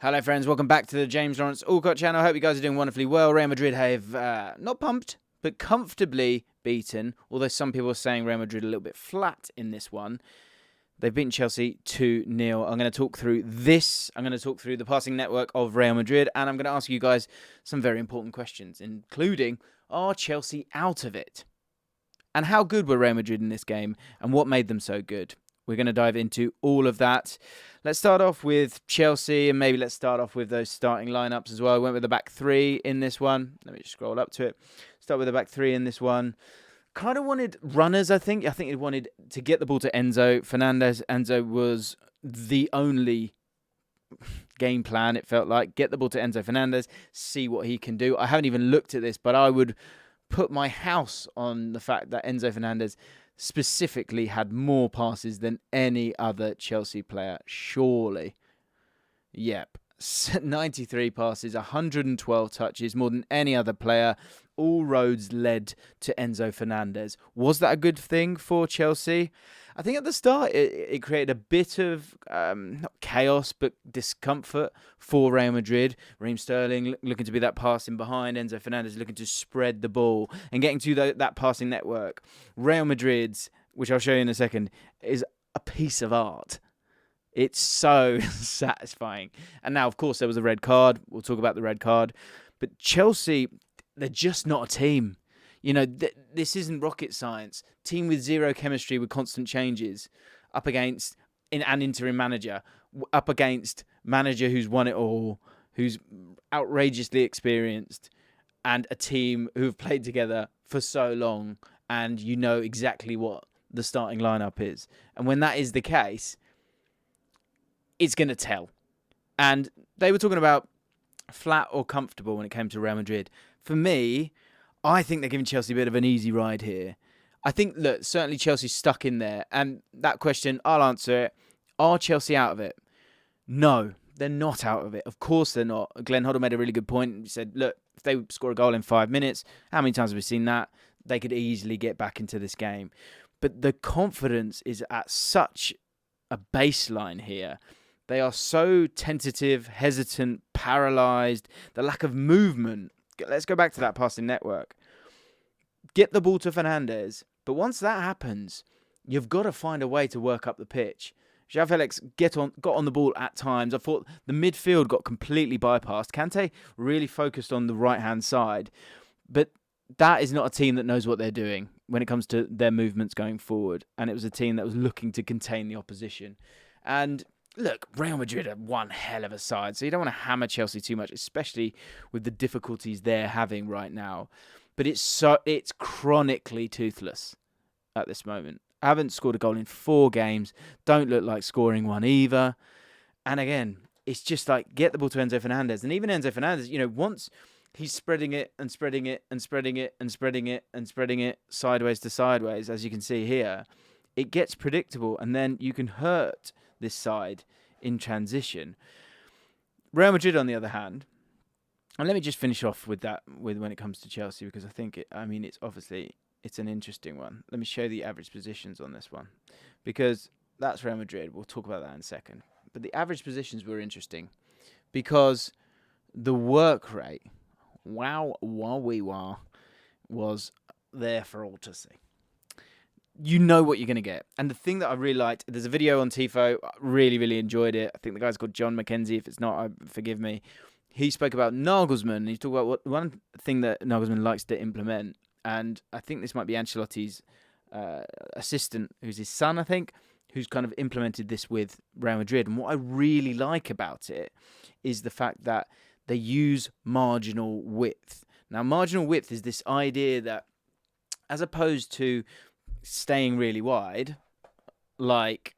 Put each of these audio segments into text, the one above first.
Hello friends, welcome back to the James Lawrence Allcott channel. I hope you guys are doing wonderfully well. Real Madrid have not pumped, but comfortably beaten, although some people are saying Real Madrid a little bit flat in this one. They've beaten Chelsea 2-0. I'm going to talk through this. I'm going to talk through the passing network of Real Madrid, and I'm going to ask you guys some very important questions, including, are Chelsea out of it? And how good were Real Madrid in this game, and what made them so good? We're going to dive into all of that. Let's start off with Chelsea, and maybe let's start off with those starting lineups as well. I went with the back three in this one. Let me just scroll up to it. Start with the back three in this one. Kind of wanted runners, I think. I think it wanted to get the ball to Enzo Fernandez. Enzo was the only game plan, it felt like. Get the ball to Enzo Fernandez, see what he can do. I haven't even looked at this, but I would put my house on the fact that Enzo Fernandez specifically had more passes than any other Chelsea player, surely. Yep. 93 passes, 112 touches, more than any other player. All roads led to Enzo Fernandez. Was that a good thing for Chelsea? I think at the start it created a bit of not chaos but discomfort for Real Madrid. Raheem Sterling looking to be that passing behind, Enzo Fernandez looking to spread the ball and getting to that passing network. Real Madrid's, which I'll show you in a second, is a piece of art. It's so satisfying. And now, of course, there was a red card. We'll talk about the red card. But Chelsea, they're just not a team. You know, this isn't rocket science. Team with zero chemistry with constant changes up against an interim manager, up against manager who's won it all, who's outrageously experienced, and a team who have played together for so long, and you know exactly what the starting lineup is. And when that is the case, it's going to tell. And they were talking about flat or comfortable when it came to Real Madrid. For me, I think they're giving Chelsea a bit of an easy ride here. I think, look, certainly Chelsea's stuck in there. And that question, I'll answer it. Are Chelsea out of it? No, they're not out of it. Of course they're not. Glenn Hoddle made a really good point. He said, look, if they score a goal in 5 minutes, how many times have we seen that? They could easily get back into this game. But the confidence is at such a baseline here. They are so tentative, hesitant, paralysed, the lack of movement. Let's go back to that passing network. Get the ball to Fernandez, but once that happens, you've got to find a way to work up the pitch. João Felix got on the ball at times. I thought the midfield got completely bypassed. Kante really focused on the right-hand side, but that is not a team that knows what they're doing when it comes to their movements going forward, and it was a team that was looking to contain the opposition. And look, Real Madrid are one hell of a side, so you don't want to hammer Chelsea too much, especially with the difficulties they're having right now. But it's chronically toothless at this moment. I haven't scored a goal in 4 games. Don't look like scoring one either. And again, it's just like, get the ball to Enzo Fernandez. And even Enzo Fernandez, you know, once he's spreading it and spreading it and spreading it and spreading it and spreading it sideways to sideways, as you can see here, it gets predictable, and then you can hurt this side in transition. Real Madrid, on the other hand, and let me just finish off with that when it comes to Chelsea, because I think it's an interesting one. Let me show the average positions on this one, because that's Real Madrid. We'll talk about that in a second. But the average positions were interesting because the work rate, was there for all to see. You know what you're going to get. And the thing that I really liked, there's a video on Tifo, I really, really enjoyed it. I think the guy's called John McKenzie. If it's not, forgive me. He spoke about Nagelsmann. He talked about one thing that Nagelsmann likes to implement, and I think this might be Ancelotti's assistant, who's his son, I think, who's kind of implemented this with Real Madrid. And what I really like about it is the fact that they use marginal width. Now, marginal width is this idea that, as opposed to staying really wide, like,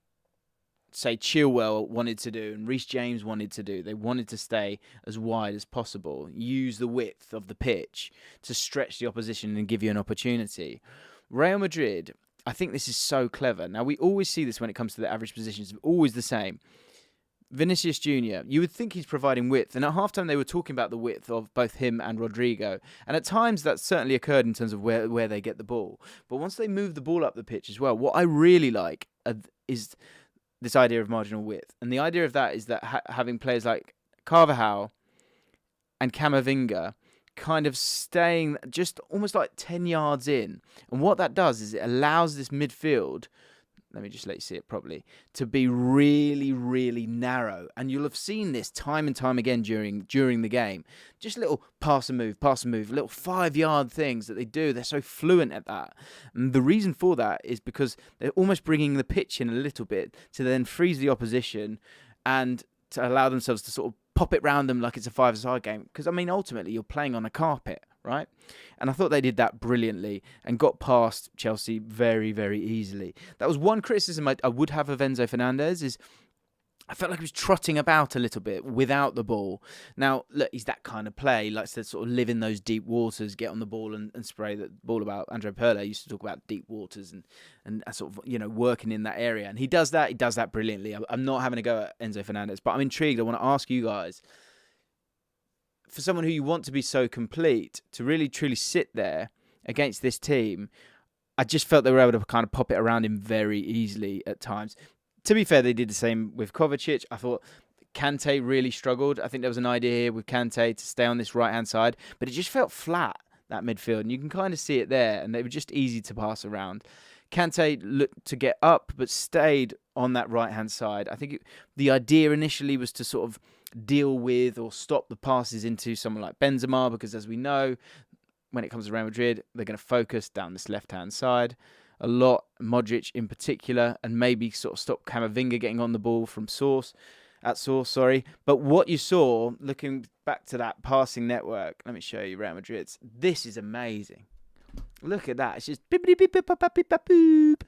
say, Chilwell wanted to do and Reece James wanted to do. They wanted to stay as wide as possible, use the width of the pitch to stretch the opposition and give you an opportunity. Real Madrid, I think this is so clever. Now, we always see this when it comes to the average positions, always the same. Vinicius Jr, you would think he's providing width, and at halftime they were talking about the width of both him and Rodrigo, and at times that certainly occurred in terms of where they get the ball. But once they move the ball up the pitch as well, what I really like is this idea of marginal width, and the idea of that is that having players like Carvajal and Camavinga kind of staying just almost like 10 yards in. And what that does is it allows this midfield, let me just let you see it properly, to be really, really narrow. And you'll have seen this time and time again during the game. Just little pass and move, little 5-yard things that they do. They're so fluent at that. And the reason for that is because they're almost bringing the pitch in a little bit to then freeze the opposition and to allow themselves to sort of pop it round them like it's a five-a-side game. Because, I mean, ultimately, you're playing on a carpet, right? And I thought they did that brilliantly and got past Chelsea very, very easily. That was one criticism I would have of Enzo Fernandez, is I felt like he was trotting about a little bit without the ball. Now, look, he's that kind of play. He likes to sort of live in those deep waters, get on the ball and spray the ball about. Andre Perle used to talk about deep waters and sort of, you know, working in that area. And he does that. He does that brilliantly. I'm not having a go at Enzo Fernandez, but I'm intrigued. I want to ask you guys, for someone who you want to be so complete, to really, truly sit there against this team, I just felt they were able to kind of pop it around him very easily at times. To be fair, they did the same with Kovacic. I thought Kante really struggled. I think there was an idea here with Kante to stay on this right-hand side, but it just felt flat, that midfield, and you can kind of see it there, and they were just easy to pass around. Kante looked to get up, but stayed on that right-hand side. I think the idea initially was to sort of deal with or stop the passes into someone like Benzema, because as we know, when it comes to Real Madrid, they're going to focus down this left-hand side a lot, Modric in particular, and maybe sort of stop Camavinga getting on the ball from source. But what you saw, looking back to that passing network, let me show you Real Madrid's. This is amazing. Look at that. It's just beep, beep, beep, beep, beep, beep, beep, beep.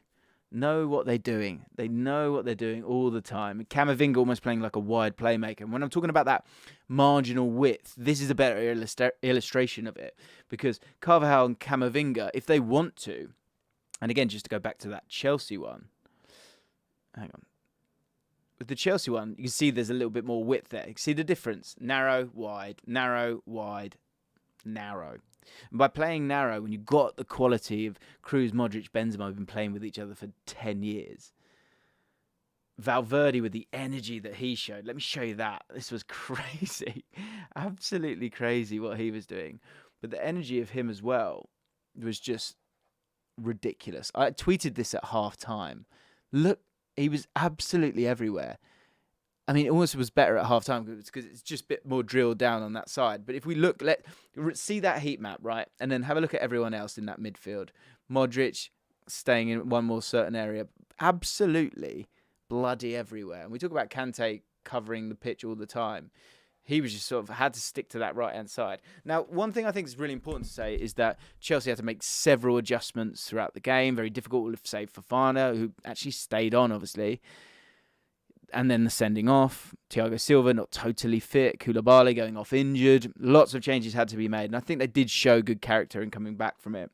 Know what they're doing. They know what they're doing all the time. Camavinga almost playing like a wide playmaker. And when I'm talking about that marginal width, this is a better illustration of it. Because Carvajal and Camavinga, if they want to, and again, just to go back to that Chelsea one. Hang on. With the Chelsea one, you can see there's a little bit more width there. You can see the difference. Narrow, wide, narrow, wide, narrow. And by playing narrow, when you've got the quality of Kroos, Modric, Benzema, who've been playing with each other for 10 years. Valverde with the energy that he showed. Let me show you that. This was crazy. Absolutely crazy what he was doing. But the energy of him as well was just ridiculous. I tweeted this at half time. Look, he was absolutely everywhere. I mean, it almost was better at half time because it's just a bit more drilled down on that side. But if we look, see that heat map, right? And then have a look at everyone else in that midfield. Modric staying in one more certain area. Absolutely bloody everywhere. And we talk about Kante covering the pitch all the time. He was just sort of had to stick to that right-hand side. Now, one thing I think is really important to say is that Chelsea had to make several adjustments throughout the game. Very difficult, save Fofana, who actually stayed on, obviously. And then the sending off. Thiago Silva not totally fit. Koulibaly going off injured. Lots of changes had to be made. And I think they did show good character in coming back from it.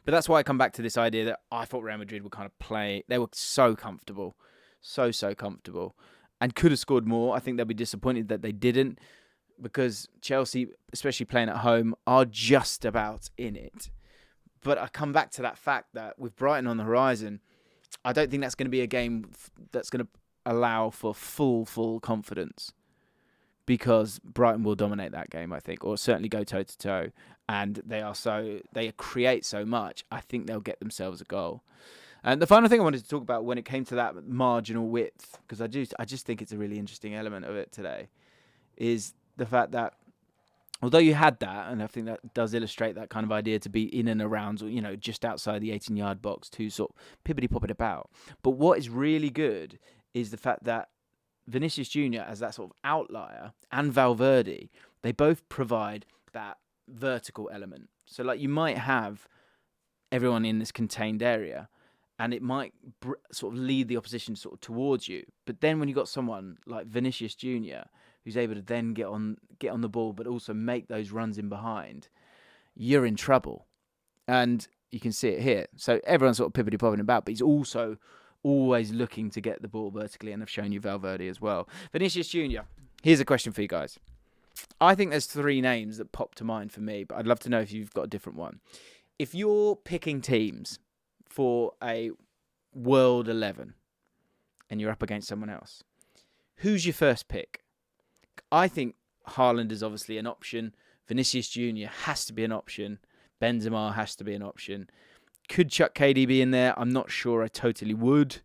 But that's why I come back to this idea that I thought Real Madrid would kind of play. They were so comfortable. So comfortable. And could have scored more. I think they'll be disappointed that they didn't, because Chelsea, especially playing at home, are just about in it. But I come back to that fact that with Brighton on the horizon, I don't think that's going to be a game that's going to allow for full confidence, because Brighton will dominate that game, I think, or certainly go toe-to-toe. And they create so much, I think they'll get themselves a goal. And the final thing I wanted to talk about when it came to that marginal width, because I just think it's a really interesting element of it today, is the fact that although you had that, and I think that does illustrate that kind of idea to be in and around, you know, just outside the 18-yard box to sort of pippity-pop it about. But what is really good is the fact that Vinicius Jr. as that sort of outlier and Valverde, they both provide that vertical element. So like you might have everyone in this contained area, and it might sort of lead the opposition sort of towards you. But then when you've got someone like Vinicius Jr., who's able to then get on the ball, but also make those runs in behind, you're in trouble. And you can see it here. So everyone's sort of pippity-popping about, but he's also always looking to get the ball vertically, and I've shown you Valverde as well. Vinicius Jr., here's a question for you guys. I think there's 3 names that pop to mind for me, but I'd love to know if you've got a different one. If you're picking teams for a World 11 and you're up against someone else, who's your first pick? I think Haaland is obviously an option. Vinicius Jr. has to be an option. Benzema has to be an option. Could chuck KDB in there? I'm not sure I totally would.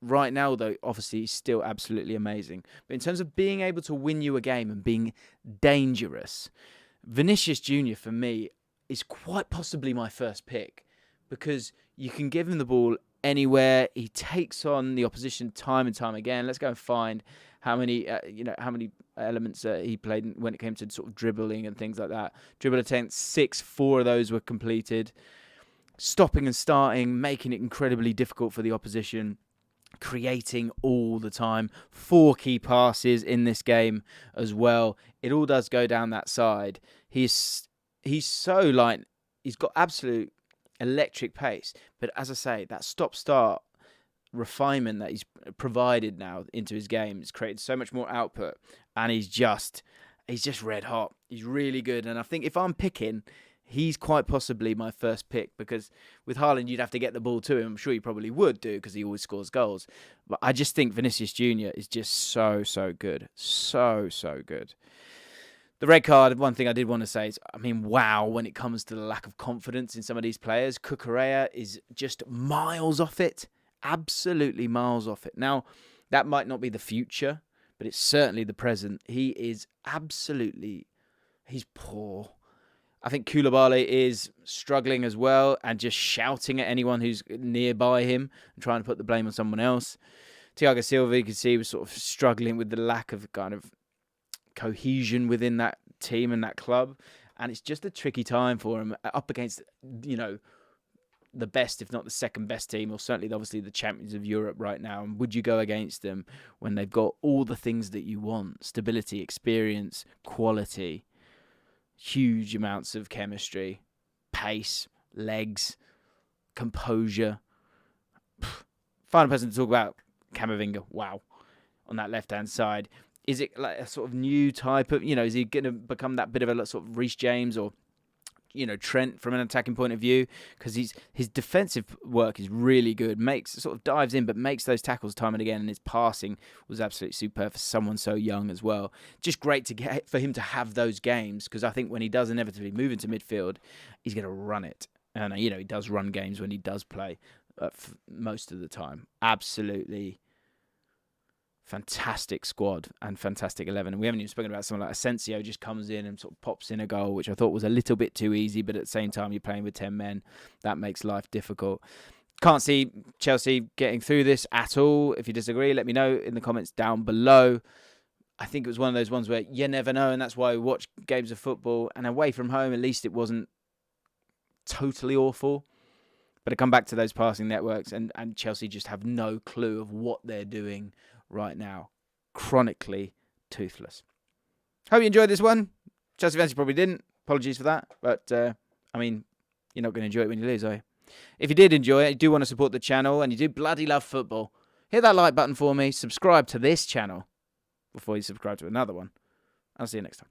Right now, though, obviously, he's still absolutely amazing. But in terms of being able to win you a game and being dangerous, Vinicius Jr. for me is quite possibly my first pick, because you can give him the ball anywhere. He takes on the opposition time and time again. Let's go and find how many elements he played when it came to sort of dribbling and things like that. Dribble attempts, 6, 4 of those were completed. Stopping and starting, making it incredibly difficult for the opposition. Creating all the time. 4 key passes in this game as well. It all does go down that side. He's so light. He's got absolute electric pace. But as I say, that stop-start refinement that he's provided now into his game has created so much more output. And he's just red hot. He's really good. And I think if I'm picking, he's quite possibly my first pick, because with Haaland, you'd have to get the ball to him. I'm sure you probably would do, because he always scores goals. But I just think Vinicius Jr. is just so good. So good. The red card, one thing I did want to say is, wow, when it comes to the lack of confidence in some of these players, Cucurella is just miles off it. Absolutely miles off it. Now, that might not be the future, but it's certainly the present. He's poor. I think Koulibaly is struggling as well and just shouting at anyone who's nearby him and trying to put the blame on someone else. Thiago Silva, you can see, was sort of struggling with the lack of kind of cohesion within that team and that club. And it's just a tricky time for him up against, the best, if not the second best team, or certainly obviously the champions of Europe right now. And would you go against them when they've got all the things that you want? Stability, experience, quality, huge amounts of chemistry, pace, legs, composure. Final person to talk about, Camavinga. Wow. On that left-hand side. Is it like a sort of new type of, is he going to become that bit of a sort of Reece James or, Trent from an attacking point of view? Because his defensive work is really good. Dives in, but makes those tackles time and again. And his passing was absolutely superb for someone so young as well. Just great for him to have those games, because I think when he does inevitably move into midfield, he's going to run it. And, he does run games when he does play most of the time. Absolutely fantastic squad and fantastic 11. And we haven't even spoken about someone like Asensio just comes in and sort of pops in a goal, which I thought was a little bit too easy, but at the same time, you're playing with 10 men. That makes life difficult. Can't see Chelsea getting through this at all. If you disagree, let me know in the comments down below. I think it was one of those ones where you never know, and that's why we watch games of football. And away from home, at least it wasn't totally awful. But I come back to those passing networks, and Chelsea just have no clue of what they're doing right now. Chronically toothless. Hope you enjoyed this one. Chelsea fans, you probably didn't. Apologies for that. But, you're not going to enjoy it when you lose, are you? If you did enjoy it, you do want to support the channel, and you do bloody love football, hit that like button for me. Subscribe to this channel before you subscribe to another one. I'll see you next time.